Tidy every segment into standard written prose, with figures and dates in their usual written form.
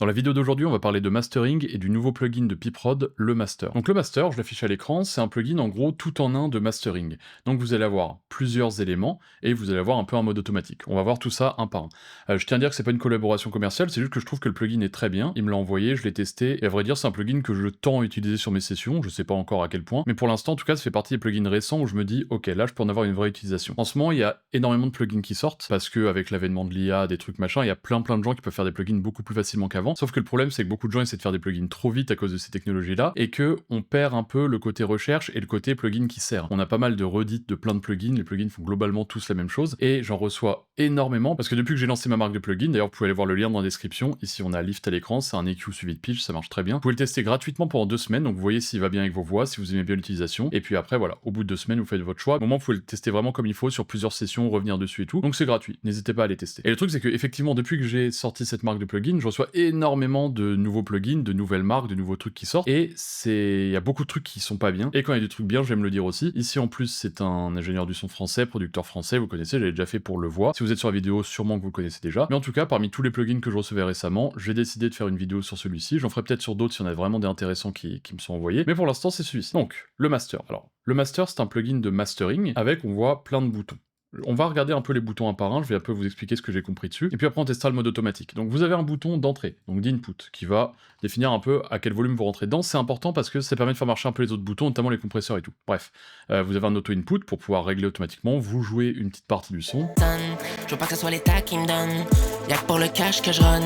Dans la vidéo d'aujourd'hui, on va parler de mastering et du nouveau plugin de Piprod, le Master. Donc le Master, je l'affiche à l'écran, c'est un plugin en gros tout en un de mastering. Donc vous allez avoir plusieurs éléments et vous allez avoir un peu un mode automatique. On va voir tout ça un par un. Je tiens à dire que c'est pas une collaboration commerciale, c'est juste que je trouve que le plugin est très bien. Il me l'a envoyé, je l'ai testé et à vrai dire c'est un plugin que je tends à utiliser sur mes sessions, je sais pas encore à quel point, mais pour l'instant en tout cas ça fait partie des plugins récents où je me dis ok là je peux en avoir une vraie utilisation. En ce moment il y a énormément de plugins qui sortent parce que avec l'avènement de l'IA, des trucs machin, il y a plein de gens qui peuvent faire des plugins beaucoup plus facilement qu'avant. Sauf que le problème, c'est que beaucoup de gens essaient de faire des plugins trop vite à cause de ces technologies-là, et que on perd un peu le côté recherche et le côté plugin qui sert. On a pas mal de redites de plein de plugins, les plugins font globalement tous la même chose, et j'en reçois énormément, parce que depuis que j'ai lancé ma marque de plugin, d'ailleurs vous pouvez aller voir le lien dans la description, ici on a Lift à l'écran, c'est un EQ suivi de pitch, ça marche très bien. Vous pouvez le tester gratuitement pendant 2 semaines, donc vous voyez s'il va bien avec vos voix, si vous aimez bien l'utilisation, et puis après voilà, au bout de 2 semaines vous faites votre choix. Au moment vous pouvez le tester vraiment comme il faut sur plusieurs sessions, revenir dessus et tout, donc c'est gratuit, n'hésitez pas à les tester. Et le truc c'est que effectivement depuis que j'ai sorti cette marque de plugin, je reçois énormément de nouveaux plugins, de nouvelles marques, de nouveaux trucs qui sortent, et il y a beaucoup de trucs qui sont pas bien, et quand il y a des trucs bien, je vais me le dire aussi. Ici en plus c'est un ingénieur du son français, producteur français, vous connaissez, j'avais déjà fait pour Le Voix. Si vous êtes sur la vidéo, sûrement que vous le connaissez déjà, mais en tout cas parmi tous les plugins que je recevais récemment, j'ai décidé de faire une vidéo sur celui-ci, j'en ferai peut-être sur d'autres s'il y en a vraiment des intéressants qui me sont envoyés, mais pour l'instant c'est celui-ci. Donc, le Master. Alors, le Master c'est un plugin de mastering, avec, on voit, plein de boutons. On va regarder un peu les boutons un par un, je vais un peu vous expliquer ce que j'ai compris dessus, et puis après on testera le mode automatique. Donc vous avez un bouton d'entrée, donc d'input, qui va définir un peu à quel volume vous rentrez dedans. C'est important parce que ça permet de faire marcher un peu les autres boutons, notamment les compresseurs et tout. Bref, vous avez un auto-input pour pouvoir régler automatiquement, vous jouez une petite partie du son. Je veux pas que ce soit l'État qui me donne, y'a que pour le cash que je run.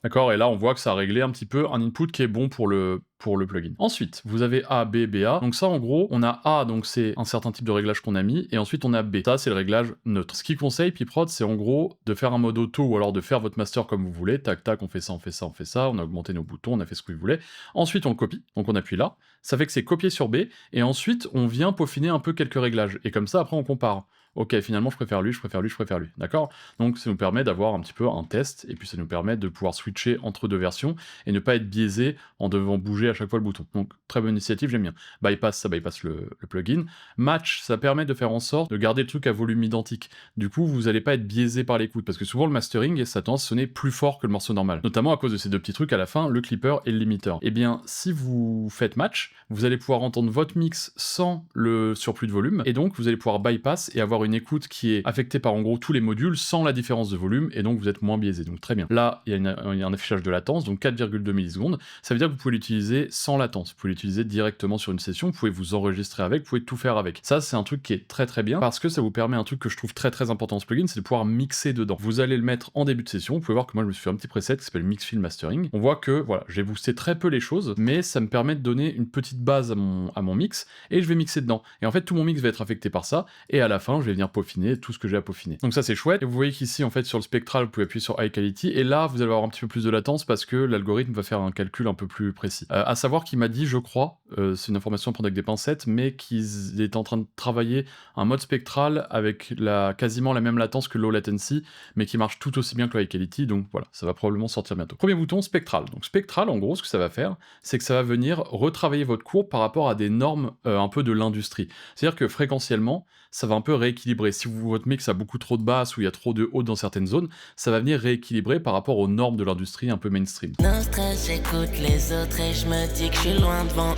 D'accord, et là on voit que ça a réglé un petit peu un input qui est bon pour le plugin. Ensuite, vous avez A, B, BA. Donc ça, en gros, on a A, donc c'est un certain type de réglage qu'on a mis, et ensuite on a B. Ça, c'est le réglage neutre. Ce qu'il conseille, Piprod, c'est en gros de faire un mode auto, ou alors de faire votre master comme vous voulez. Tac, tac, on fait ça, on fait ça, on fait ça, on a augmenté nos boutons, on a fait ce que vous voulez. Ensuite, on le copie, donc on appuie là. Ça fait que c'est copié sur B, et ensuite, on vient peaufiner un peu quelques réglages. Et comme ça, après, on compare. Ok, finalement, je préfère lui, je préfère lui, je préfère lui. D'accord? Donc ça nous permet d'avoir un petit peu un test, et puis ça nous permet de pouvoir switcher entre deux versions, et ne pas être biaisé en devant bouger à chaque fois le bouton. Donc très bonne initiative, j'aime bien. Bypass, ça bypass le plugin. Match, ça permet de faire en sorte de garder le truc à volume identique. Du coup, vous n'allez pas être biaisé par l'écoute, parce que souvent le mastering, ça a tendance à sonner plus fort que le morceau normal. Notamment à cause de ces deux petits trucs à la fin, le clipper et le limiteur. Et bien, si vous faites match, vous allez pouvoir entendre votre mix sans le surplus de volume, et donc vous allez pouvoir bypass et avoir une écoute qui est affectée par en gros tous les modules sans la différence de volume, et donc vous êtes moins biaisé. Donc très bien. Là, il y a un affichage de latence, donc 4,2 millisecondes. Ça veut dire que vous pouvez l'utiliser sans latence. Vous pouvez l'utiliser directement sur une session, vous pouvez vous enregistrer avec, vous pouvez tout faire avec. Ça, c'est un truc qui est très bien, parce que ça vous permet un truc que je trouve très important dans ce plugin, c'est de pouvoir mixer dedans. Vous allez le mettre en début de session, vous pouvez voir que moi je me suis fait un petit preset qui s'appelle Mix Fill Mastering. On voit que, voilà, j'ai boosté très peu les choses, mais ça me permet de donner une petite base à mon mix, et je vais mixer dedans. Et en fait, tout mon mix va être affecté par ça, et à la fin, je vais venir peaufiner tout ce que j'ai à peaufiner. Donc ça, c'est chouette. Et vous voyez qu'ici, en fait, sur le spectral, vous pouvez appuyer sur High Quality, et là, vous allez avoir un petit peu plus de latence, parce que l'algorithme va faire un calcul un peu plus précis. À savoir qu'il m'a dit, je crois, c'est une information à prendre avec des pincettes, mais qu'il est en train de travailler un mode spectral avec quasiment la même latence que low latency, mais qui marche tout aussi bien que le high quality, donc voilà, ça va probablement sortir bientôt. Premier bouton, spectral. Donc spectral, en gros, ce que ça va faire, c'est que ça va venir retravailler votre courbe par rapport à des normes un peu de l'industrie. C'est-à-dire que fréquentiellement, ça va un peu rééquilibrer. Si votre mix a beaucoup trop de basses ou il y a trop de hautes dans certaines zones, ça va venir rééquilibrer par rapport aux normes de l'industrie un peu mainstream. Non stress, j'écoute les autres et je me dis que je suis loin devant eux.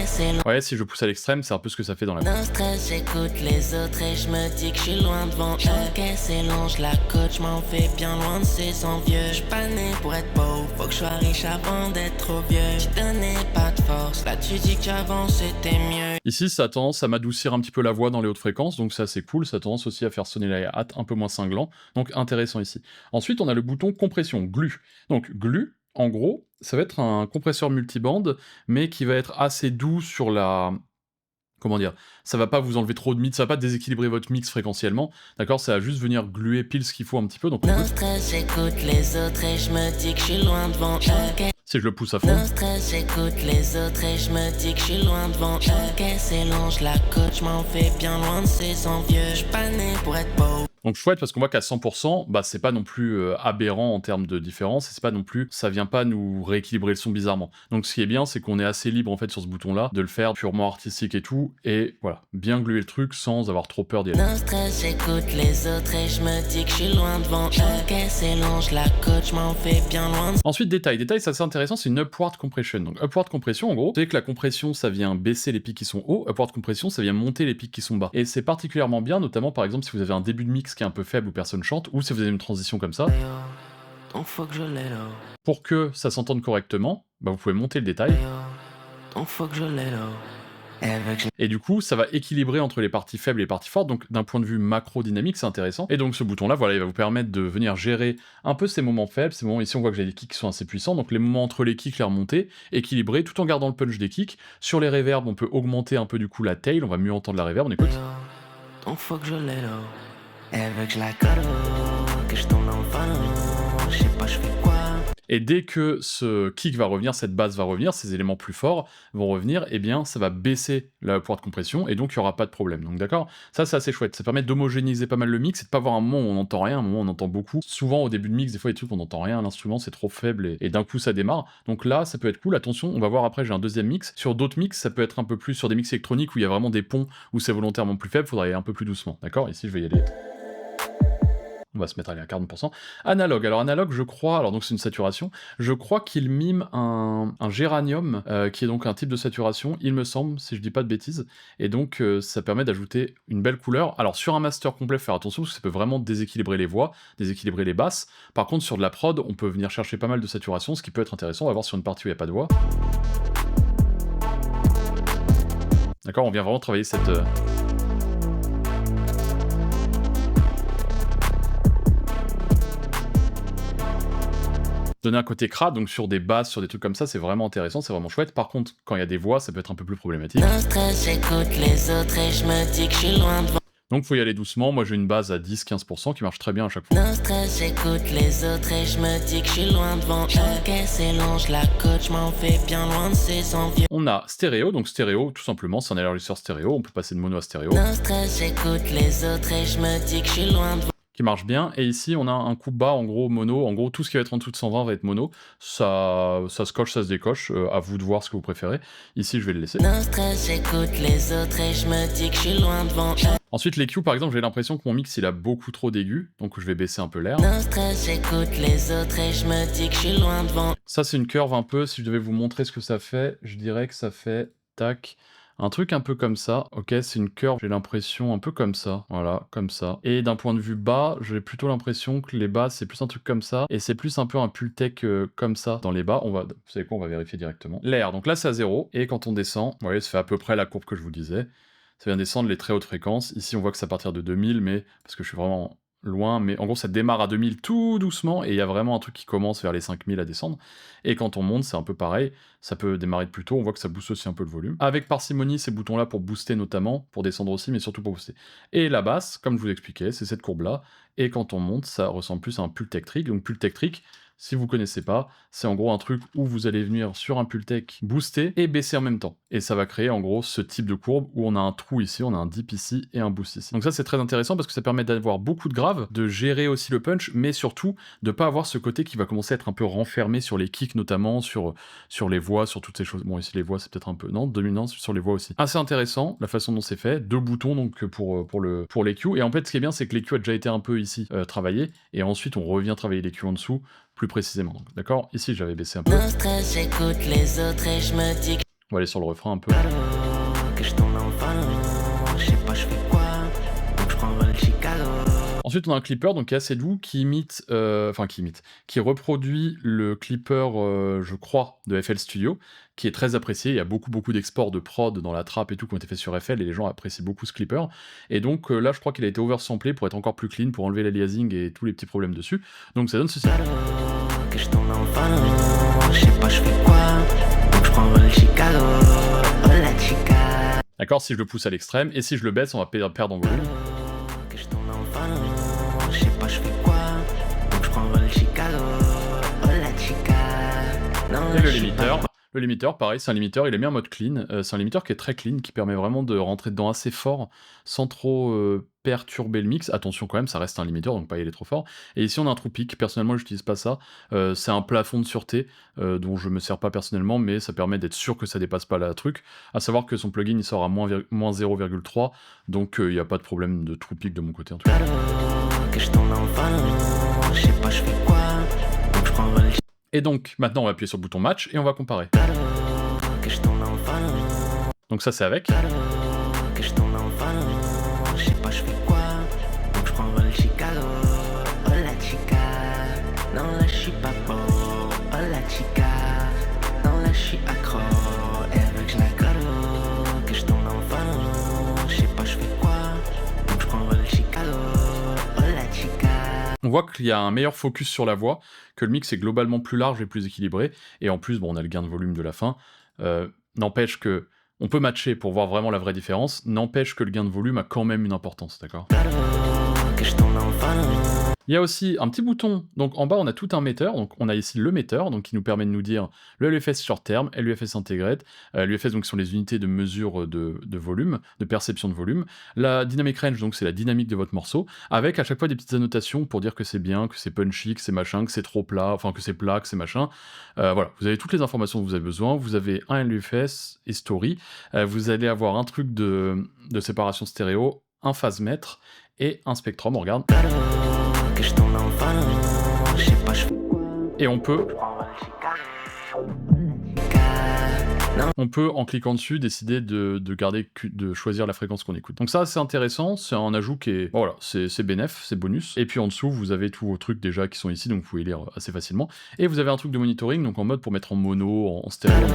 C'est long. Ouais, si je pousse à l'extrême, c'est un peu ce que ça fait dans la... Non stress, j'écoute les autres et je me dis que je suis loin devant eux. C'est long, je la coach, je m'en fais bien loin de ces envieux. Je suis pas né pour être pauvre, faut que je sois riche avant d'être trop vieux. Tu donnais pas de force, là tu dis qu'avant c'était mieux. Ici, ça a tendance à m'adoucir un petit peu la voix dans les hautes fréquences, donc ça c'est cool, ça a tendance aussi à faire sonner la hi-hat un peu moins cinglant, donc intéressant ici. Ensuite, on a le bouton compression, GLU. Donc GLU, en gros, ça va être un compresseur multibande, mais qui va être assez doux sur la... Comment dire? Ça va pas vous enlever trop de mix, ça va pas déséquilibrer votre mix fréquentiellement, d'accord? Ça va juste venir gluer pile ce qu'il faut un petit peu, donc... Non stress, j'écoute les autres et je me dis que je suis loin devant eux. Si je le pousse à fond... Non stress, j'écoute les autres et je me dis que je suis loin devant eux. C'est long, je la coach, je m'en fais bien loin de ces envieux. Je suis pas né pour être beau. Donc chouette parce qu'on voit qu'à 100%, bah c'est pas non plus aberrant en termes de différence, et c'est pas non plus, ça vient pas nous rééquilibrer le son bizarrement. Donc ce qui est bien, c'est qu'on est assez libre en fait sur ce bouton-là, de le faire purement artistique et tout, et voilà, bien gluer le truc sans avoir trop peur d'y aller. Non stress, j'écoute les autres et je me dis que je suis loin devant eux. Qu'est-ce et longe la côte, je m'en fais bien loin. Ensuite, détail, c'est assez intéressant, c'est une upward compression. Donc upward compression, en gros, c'est que la compression, ça vient baisser les pics qui sont hauts, upward compression, ça vient monter les pics qui sont bas. Et c'est particulièrement bien, notamment par exemple si vous avez un début de mix qui est un peu faible où personne chante, ou si vous avez une transition comme ça. Donc faut que je l'ai là. Pour que ça s'entende correctement, bah vous pouvez monter le détail. Donc faut que je l'ai là. Et du coup, ça va équilibrer entre les parties faibles et les parties fortes, donc d'un point de vue macro-dynamique, c'est intéressant. Et donc ce bouton-là, voilà, il va vous permettre de venir gérer un peu ces moments faibles, ces moments, ici on voit que j'ai des kicks qui sont assez puissants, donc les moments entre les kicks, les remontées, équilibrer, tout en gardant le punch des kicks. Sur les reverbs, on peut augmenter un peu du coup la tail, on va mieux entendre la reverb, on écoute. Donc faut que je l'ai là. Elle veut que je la colle, que je tombe dans le panneau, je sais pas je fais quoi. Et dès que ce kick va revenir, cette basse va revenir, ces éléments plus forts vont revenir, et bien ça va baisser la upward compression, et donc il n'y aura pas de problème. Donc d'accord, ça c'est assez chouette, ça permet d'homogénéiser pas mal le mix, et de pas avoir un moment où on n'entend rien, un moment où on entend beaucoup. Souvent au début de mix, des fois il y a des trucs où on n'entend rien, l'instrument c'est trop faible, et d'un coup ça démarre. Donc là ça peut être cool, attention, on va voir après, j'ai un deuxième mix. Sur d'autres mix, ça peut être un peu plus sur des mix électroniques où il y a vraiment des ponts, où c'est volontairement plus faible, faudra aller un peu plus doucement, d'accord. Ici je vais y aller. On va se mettre à 40%. Analogue. Alors analogue, je crois, alors donc c'est une saturation, je crois qu'il mime un géranium, qui est donc un type de saturation, il me semble, si je dis pas de bêtises, et donc ça permet d'ajouter une belle couleur. Alors sur un master complet, faire attention, parce que ça peut vraiment déséquilibrer les voix, déséquilibrer les basses. Par contre, sur de la prod, on peut venir chercher pas mal de saturation, ce qui peut être intéressant. On va voir sur une partie où il n'y a pas de voix. D'accord, on vient vraiment travailler cette... Donner un côté crade, donc sur des basses, sur des trucs comme ça, c'est vraiment intéressant, c'est vraiment chouette. Par contre, quand il y a des voix, ça peut être un peu plus problématique. Non stress, j'écoute les autres et je me dis que je suis loin devant. Donc faut y aller doucement, moi j'ai une base à 10-15% qui marche très bien à chaque fois. Non stress, j'écoute les autres et je me dis que je suis loin devant eux. Qu'est-ce et longe la côte, je m'en fais bien loin de ces envieux. On a stéréo, donc stéréo, tout simplement, c'est un élargisseur stéréo, on peut passer de mono à stéréo. Non stress, j'écoute les autres et je me dis que je suis loin devant. Qui marche bien, et ici on a un coup bas, en gros mono, en gros tout ce qui va être en dessous de 120 va être mono, ça se coche, ça se décoche, à vous de voir ce que vous préférez. Ici je vais le laisser. Non stress, j'écoute les autres et je me dis que je suis loin devant eux. Ensuite l'EQ par exemple, j'ai l'impression que mon mix il a beaucoup trop d'aigus, donc je vais baisser un peu l'air. Non stress, j'écoute les autres et je me dis que je suis loin devant. Ça c'est une curve un peu, si je devais vous montrer ce que ça fait, je dirais que ça fait, tac... Un truc un peu comme ça, ok, c'est une curve, j'ai l'impression un peu comme ça, voilà, comme ça. Et d'un point de vue bas, j'ai plutôt l'impression que les bas, c'est plus un truc comme ça, et c'est plus un peu un Pultec comme ça dans les bas. On va, vous savez quoi, on va vérifier directement. L'air, donc là c'est à 0, et quand on descend, vous voyez, ça fait à peu près la courbe que je vous disais. Ça vient descendre les très hautes fréquences. Ici, on voit que c'est à partir de 2000, mais parce que je suis vraiment loin, mais en gros ça démarre à 2000 tout doucement, et il y a vraiment un truc qui commence vers les 5000 à descendre, et quand on monte c'est un peu pareil, ça peut démarrer de plus tôt, on voit que ça booste aussi un peu le volume. Avec parcimonie, ces boutons là pour booster notamment, pour descendre aussi, mais surtout pour booster. Et la basse, comme je vous expliquais, c'est cette courbe là, et quand on monte, ça ressemble plus à un Pultec trick, donc Pultec trick, si vous connaissez pas, c'est en gros un truc où vous allez venir sur un Pultec booster et baisser en même temps. Et ça va créer en gros ce type de courbe où on a un trou ici, on a un dip ici et un boost ici. Donc ça c'est très intéressant parce que ça permet d'avoir beaucoup de graves, de gérer aussi le punch, mais surtout de pas avoir ce côté qui va commencer à être un peu renfermé sur les kicks notamment, sur les voix, sur toutes ces choses. Bon ici les voix c'est peut-être un peu, non, dominant sur les voix aussi. Assez intéressant la façon dont c'est fait, 2 boutons donc pour les Q, et en fait ce qui est bien c'est que les Q a déjà été un peu ici travaillé, et ensuite on revient travailler les Q en dessous, plus précisément. D'accord, ici j'avais baissé un peu. Non stress, j'écoute les autres et je me dis que On va aller sur le refrain un peu. je tombe dans le panneau, je sais pas je fais quoi, donc je prendrai le Chicago. Ensuite, on a un clipper donc qui est assez doux, qui reproduit le clipper, je crois, de FL Studio, qui est très apprécié. Il y a beaucoup d'exports de prod dans la trap et tout qui ont été faits sur FL, et les gens apprécient beaucoup ce clipper. Et donc là, je crois qu'il a été oversamplé pour être encore plus clean, pour enlever l'aliasing et tous les petits problèmes dessus. Donc ça donne ceci. Que je tombe dans le panneau, je sais pas je fais quoi, donc je prendrai le Chicago, oh la chica. D'accord, si je le pousse à l'extrême, et si je le baisse, on va perdre en volume. Que je tombe dans le panneau, je sais pas je fais quoi, donc je prendrai le Chicago, oh la chica. Non, Et le limiteur. Le limiteur, pareil, c'est un limiteur, il est mis en mode clean. C'est un limiteur qui est très clean, qui permet vraiment de rentrer dedans assez fort, sans trop perturber le mix. Attention quand même, ça reste un limiteur, donc pas y aller trop fort. Et ici on a un trou pic, personnellement j'utilise pas ça. C'est un plafond de sûreté, dont je me sers pas personnellement, mais ça permet d'être sûr que ça dépasse pas la truc. À savoir que son plugin il sort à moins 0,3, donc il n'y a pas de problème de trou pic de mon côté en tout cas. Et donc, maintenant, on va appuyer sur le bouton match et on va comparer. Donc ça, c'est avec. On voit qu'il y a un meilleur focus sur la voix, que le mix est globalement plus large et plus équilibré, et en plus, bon, on a le gain de volume de la fin. N'empêche que on peut matcher pour voir vraiment la vraie différence, n'empêche que le gain de volume a quand même une importance, d'accord ? Il y a aussi un petit bouton, donc en bas on a tout un metteur, donc on a ici le metteur, donc qui nous permet de nous dire le LUFS short term, LUFS integrate, l'UFS donc sont les unités de mesure de volume, de perception de volume, la dynamic range donc c'est la dynamique de votre morceau, avec à chaque fois des petites annotations pour dire que c'est bien, que c'est punchy, que c'est machin, que c'est trop plat, enfin que c'est plat, que c'est machin, voilà, vous avez toutes les informations dont vous avez besoin, vous avez un LUFS et story, vous allez avoir un truc de séparation stéréo, un phase mètre et un spectrum, on regarde. Et on peut, en cliquant dessus, décider de choisir la fréquence qu'on écoute. Donc ça, c'est intéressant, c'est un ajout qui est... Voilà, c'est bénef, c'est bonus. Et puis en dessous, vous avez tous vos trucs déjà qui sont ici, donc vous pouvez lire assez facilement. Et vous avez un truc de monitoring, donc en mode pour mettre en mono, en stéréo.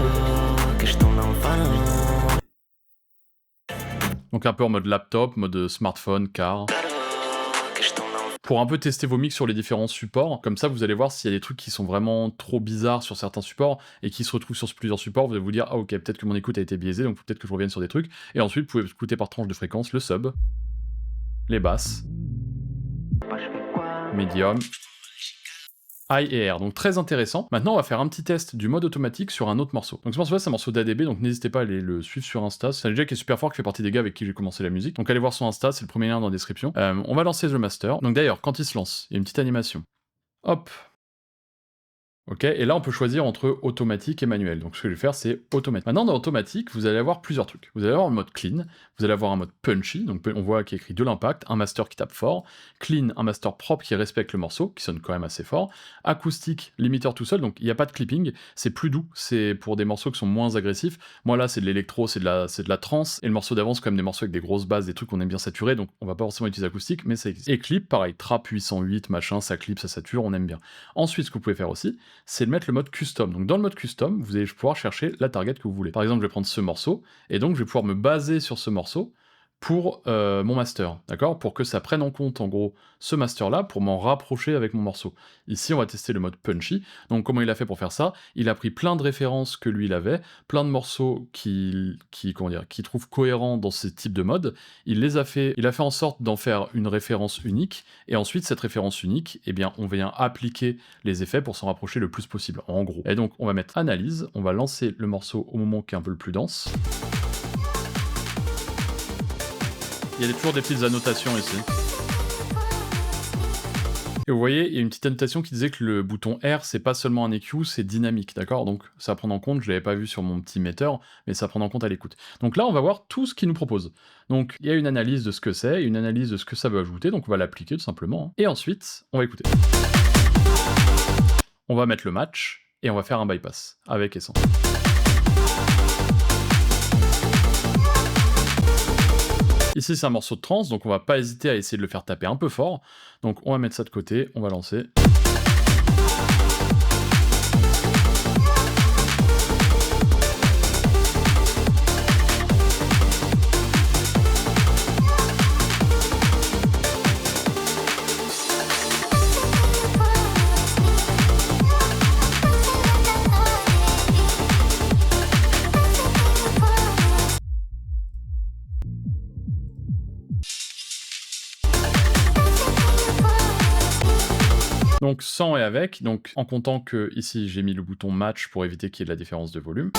Donc un peu en mode laptop, mode smartphone, car... Pour un peu tester vos mix sur les différents supports, comme ça vous allez voir s'il y a des trucs qui sont vraiment trop bizarres sur certains supports et qui se retrouvent sur plusieurs supports, vous allez vous dire ah ok peut-être que mon écoute a été biaisée donc peut-être que je revienne sur des trucs, et ensuite vous pouvez écouter par tranche de fréquence le sub, les basses, medium, high et air, donc très intéressant. Maintenant on va faire un petit test du mode automatique sur un autre morceau. Donc ce morceau là c'est un morceau d'ADB, donc n'hésitez pas à aller le suivre sur Insta, c'est un DJ qui est super fort, qui fait partie des gars avec qui j'ai commencé la musique, donc allez voir son Insta, c'est le premier lien dans la description. On va lancer The Master, donc d'ailleurs quand il se lance, il y a une petite animation. Hop. Ok, et là on peut choisir entre automatique et manuel. Donc ce que je vais faire c'est automatique. Maintenant dans automatique, vous allez avoir plusieurs trucs. Vous allez avoir un mode clean, vous allez avoir un mode punchy, donc on voit qu'il y a écrit de l'impact, un master qui tape fort, clean, un master propre qui respecte le morceau, qui sonne quand même assez fort, acoustique, limiteur tout seul, donc il n'y a pas de clipping, c'est plus doux, c'est pour des morceaux qui sont moins agressifs. Moi là c'est de l'électro, c'est de la trance, et le morceau d'avant c'est quand même des morceaux avec des grosses basses, des trucs qu'on aime bien saturer, donc on va pas forcément utiliser acoustique, mais ça existe. Et clip, pareil, trap 808, machin, ça clip, ça sature, on aime bien. Ensuite ce que vous pouvez faire aussi, c'est de mettre le mode custom. Donc dans le mode custom, vous allez pouvoir chercher la target que vous voulez. Par exemple, je vais prendre ce morceau, et donc je vais pouvoir me baser sur ce morceau pour mon master, d'accord ? Pour que ça prenne en compte, en gros, ce master-là, pour m'en rapprocher avec mon morceau. Ici, on va tester le mode punchy. Donc comment il a fait pour faire ça ? Il a pris plein de références que lui, il avait, plein de morceaux qu'il trouve cohérents dans ce type de mode. Il a fait en sorte d'en faire une référence unique, et ensuite, cette référence unique, eh bien, on vient appliquer les effets pour s'en rapprocher le plus possible, en gros. Et donc, on va mettre analyse, on va lancer le morceau au moment qui est un peu le plus dense. Il y a toujours des petites annotations ici. Et vous voyez, il y a une petite annotation qui disait que le bouton R, c'est pas seulement un EQ, c'est dynamique, d'accord ? Donc ça à prendre en compte, je l'avais pas vu sur mon petit metteur, mais ça à prendre en compte à l'écoute. Donc là, on va voir tout ce qu'il nous propose. Donc il y a une analyse de ce que c'est, une analyse de ce que ça veut ajouter, donc on va l'appliquer tout simplement. Et ensuite, on va écouter. On va mettre le match, et on va faire un bypass, avec et sans. Ici, c'est un morceau de trance, donc on va pas hésiter à essayer de le faire taper un peu fort. Donc on va mettre ça de côté, on va lancer. donc sans et avec, donc en comptant que ici j'ai mis le bouton match pour éviter qu'il y ait de la différence de volume.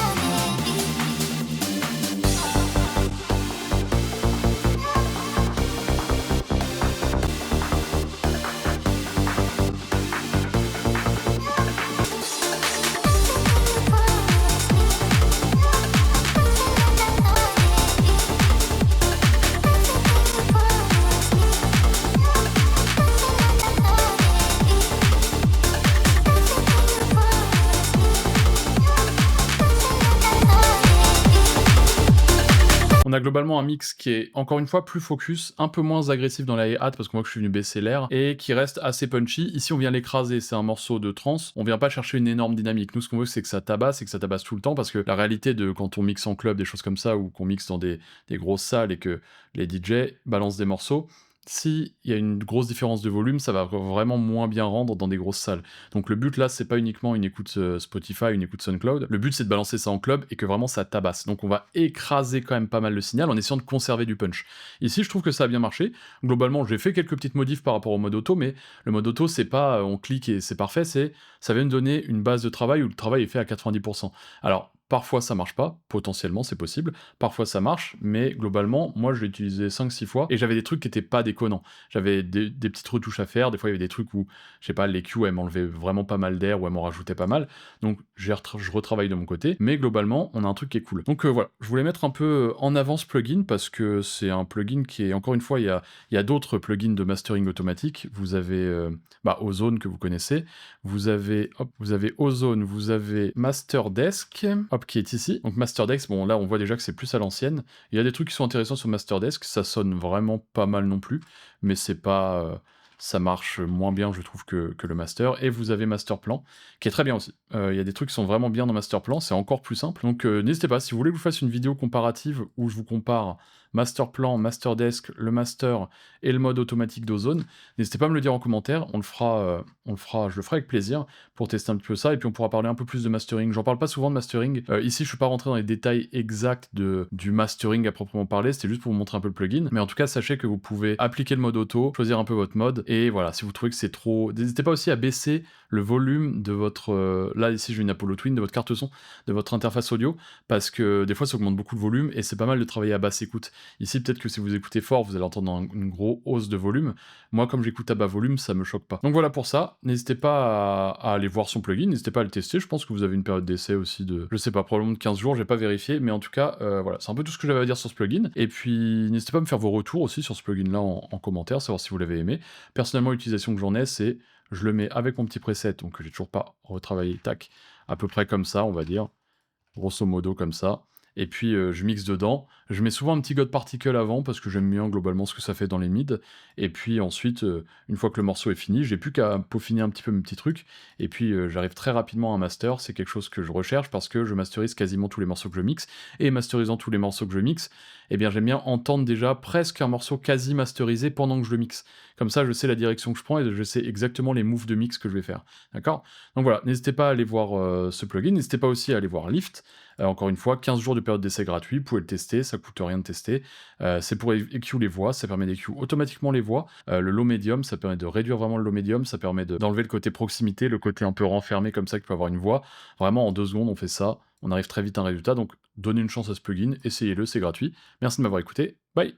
On a globalement un mix qui est, encore une fois, plus focus, un peu moins agressif dans la hi-hat, parce qu'on voit que je suis venu baisser l'air, et qui reste assez punchy. Ici, on vient l'écraser, c'est un morceau de trance, on vient pas chercher une énorme dynamique. Nous, ce qu'on veut, c'est que ça tabasse, et que ça tabasse tout le temps, parce que la réalité de quand on mixe en club, des choses comme ça, ou qu'on mixe dans des grosses salles, et que les DJ balancent des morceaux, s'il y a une grosse différence de volume, ça va vraiment moins bien rendre dans des grosses salles. Donc le but là, c'est pas uniquement une écoute Spotify, une écoute SoundCloud, le but c'est de balancer ça en club et que vraiment ça tabasse. Donc on va écraser quand même pas mal le signal en essayant de conserver du punch. Ici, je trouve que ça a bien marché. Globalement, j'ai fait quelques petites modifs par rapport au mode auto, mais le mode auto, c'est pas on clique et c'est parfait, ça vient me donner une base de travail où le travail est fait à 90%. Alors, parfois ça marche pas, potentiellement c'est possible, parfois ça marche, mais globalement, moi je l'ai utilisé 5-6 fois, et j'avais des trucs qui étaient pas déconnants. J'avais des petites retouches à faire, des fois il y avait des trucs où, je sais pas, les Q elles m'enlevaient vraiment pas mal d'air, ou elles m'en rajoutaient pas mal, donc je retravaille de mon côté, mais globalement, on a un truc qui est cool. Donc voilà, je voulais mettre un peu en avant ce plugin, parce que c'est un plugin qui est, encore une fois, il y a d'autres plugins de mastering automatique, vous avez Ozone que vous connaissez, vous avez Ozone, vous avez Masterdesk, qui est ici. Donc Masterdesk, bon là on voit déjà que c'est plus à l'ancienne. Il y a des trucs qui sont intéressants sur Masterdesk, ça sonne vraiment pas mal non plus, mais c'est pas... ça marche moins bien, je trouve, que le master. Et vous avez Masterplan, qui est très bien aussi. Il y a des trucs qui sont vraiment bien dans Masterplan, c'est encore plus simple. Donc n'hésitez pas, si vous voulez que je vous fasse une vidéo comparative où je vous compare Masterplan, Masterdesk, le master et le mode automatique d'Ozone, n'hésitez pas à me le dire en commentaire, je le ferai avec plaisir pour tester un petit peu ça, et puis on pourra parler un peu plus de mastering. J'en parle pas souvent de mastering, ici je suis pas rentré dans les détails exacts du mastering à proprement parler, c'était juste pour vous montrer un peu le plugin, mais en tout cas sachez que vous pouvez appliquer le mode auto, choisir un peu votre mode, et voilà, si vous trouvez que c'est trop... N'hésitez pas aussi à baisser le volume de votre... là ici j'ai une Apollo Twin, de votre carte son, de votre interface audio, parce que des fois ça augmente beaucoup le volume, et c'est pas mal de travailler à basse écoute. Ici peut-être que si vous écoutez fort, vous allez entendre une grosse hausse de volume. Moi comme j'écoute à bas volume, ça me choque pas. Donc voilà pour ça, n'hésitez pas à aller voir son plugin, n'hésitez pas à le tester, je pense que vous avez une période d'essai aussi de, je sais pas, probablement de 15 jours, j'ai pas vérifié, mais en tout cas, voilà, c'est un peu tout ce que j'avais à dire sur ce plugin, et puis n'hésitez pas à me faire vos retours aussi sur ce plugin-là en commentaire, savoir si vous l'avez aimé. Personnellement, l'utilisation que j'en ai, c'est, je le mets avec mon petit preset, donc que j'ai toujours pas retravaillé, tac, à peu près comme ça, on va dire, grosso modo comme ça, et puis je mixe dedans. Je mets souvent un petit God Particle avant, parce que j'aime bien globalement ce que ça fait dans les mids, et puis ensuite, une fois que le morceau est fini, j'ai plus qu'à peaufiner un petit peu mes petits trucs, et puis j'arrive très rapidement à un master, c'est quelque chose que je recherche, parce que je masterise quasiment tous les morceaux que je mixe, et masterisant tous les morceaux que je mixe, eh bien j'aime bien entendre déjà presque un morceau quasi masterisé pendant que je le mixe. Comme ça, je sais la direction que je prends, et je sais exactement les moves de mix que je vais faire, d'accord? Donc voilà, n'hésitez pas à aller voir ce plugin, n'hésitez pas aussi à aller voir Lift, encore une fois, 15 jours de période d'essai gratuit, vous pouvez le tester, ça coûte rien de tester. C'est pour EQ les voix, ça permet d'EQ automatiquement les voix. Le low medium, ça permet de réduire vraiment le low medium, ça permet d'enlever le côté proximité, le côté un peu renfermé comme ça qui peut avoir une voix. Vraiment, en 2 secondes, on fait ça, on arrive très vite à un résultat, donc donnez une chance à ce plugin, essayez-le, c'est gratuit. Merci de m'avoir écouté, bye!